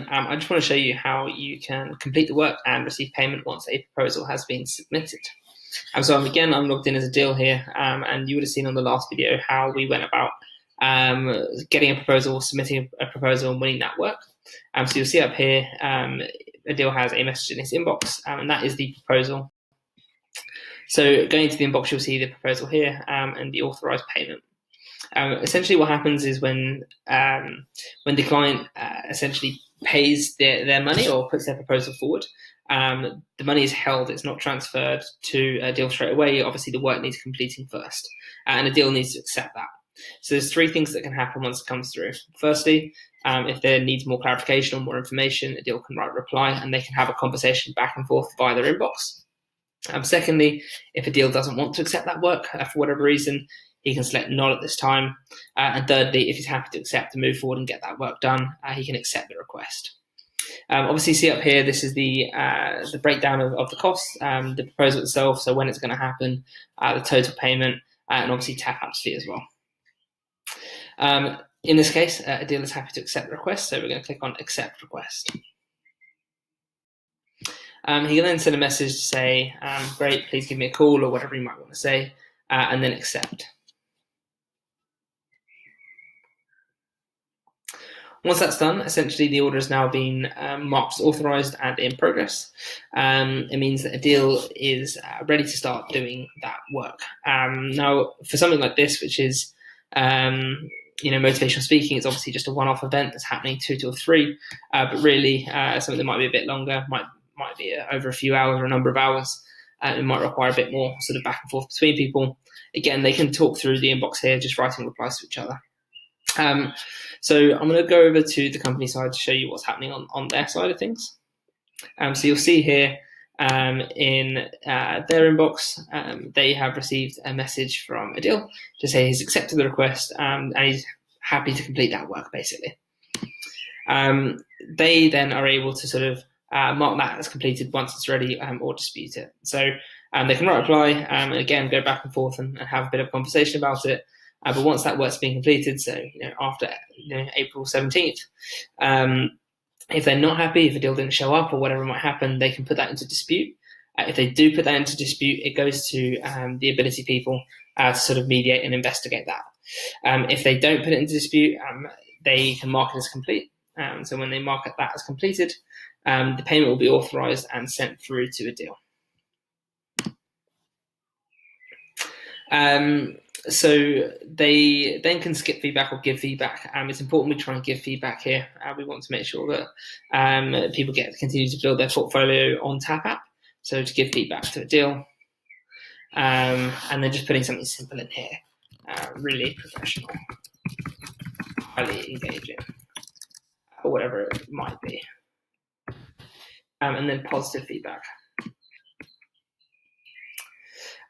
I just want to show you how you can complete the work and receive payment once a proposal has been submitted. So again, I'm logged in as Adil here, and you would have seen on the last video how we went about getting a proposal, submitting a proposal, and winning that work. So you'll see up here, Adil has a message in his inbox, and that is the proposal. So going to the inbox, you'll see the proposal here and the authorized payment. Essentially, what happens is when the client essentially pays their money or puts their proposal forward, the money is held. It's not transferred to Adil straight away. Obviously, the work needs completing first, and Adil needs to accept that. So there's three things that can happen once it comes through. Firstly, if there needs more clarification or more information, Adil can write a reply, and they can have a conversation back and forth via their inbox. Secondly, if Adil doesn't want to accept that work for whatever reason, he can select not at this time. And thirdly, if he's happy to accept and move forward and get that work done, he can accept the request. Obviously, see up here, this is the breakdown of the costs, the proposal itself, so when it's going to happen, the total payment, and obviously tap-outs fee as well. In this case, Adil is happy to accept the request, so we're going to click on Accept Request. He can then send a message to say, great, please give me a call, or whatever you might want to say, and then accept. Once that's done, essentially the order has now been marked as authorized and in progress. It means that Adil is ready to start doing that work. Now, for something like this, which is motivational speaking, it's obviously just a one-off event that's happening 2 till 3, but really something that might be a bit longer, might be over a few hours or a number of hours. It might require a bit more sort of back and forth between people. Again, they can talk through the inbox here, just writing replies to each other. So I'm going to go over to the company side to show you what's happening on their side of things. So you'll see here in their inbox, they have received a message from Adil to say he's accepted the request and he's happy to complete that work, basically. They then are able to sort of mark that as completed once it's ready or dispute it. So they can write a reply and again go back and forth and have a bit of conversation about it. But once that work's been completed, so after April 17th, if they're not happy, if a deal didn't show up or whatever might happen, they can put that into dispute. If they do put that into dispute, it goes to the ability people to sort of mediate and investigate that. If they don't put it into dispute, they can mark it as complete. So when they mark that as completed, the payment will be authorized and sent through to Adil. So they then can skip feedback or give feedback. It's important we try and give feedback here. We want to make sure that people continue to build their portfolio on TapApp. So to give feedback to Adil, and then just putting something simple in here, really professional, highly engaging, or whatever it might be, and then positive feedback.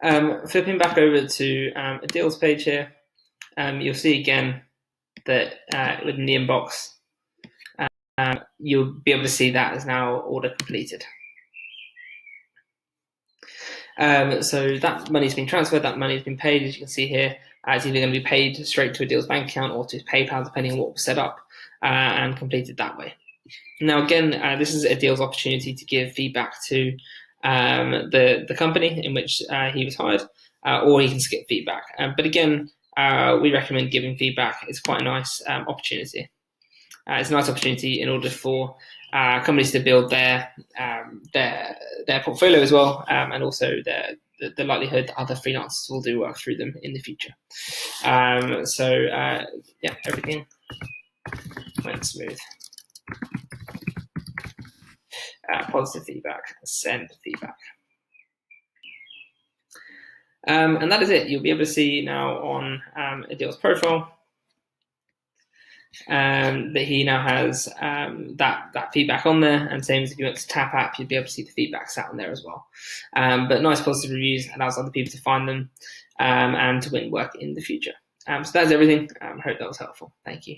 Flipping back over to Adil's page here, you'll see again that within the inbox, you'll be able to see that as now order completed. So that money's been transferred, that money's been paid, as you can see here. It's either going to be paid straight to Adil's bank account or to PayPal, depending on what was set up, and completed that way. Now again, this is Adil's opportunity to give feedback to the company in which he was hired, or he can skip feedback. But again, we recommend giving feedback. It's quite a nice opportunity. It's a nice opportunity in order for companies to build their portfolio as well, and also the likelihood that other freelancers will do work through them in the future. Yeah, everything went smooth. Positive feedback, send feedback. And that is it. You'll be able to see now on Adil's profile that he now has that feedback on there, and same as if you went to TapApp, you'd be able to see the feedback sat on there as well. But nice positive reviews allows other people to find them and to win work in the future. So that's everything. I hope that was helpful. Thank you.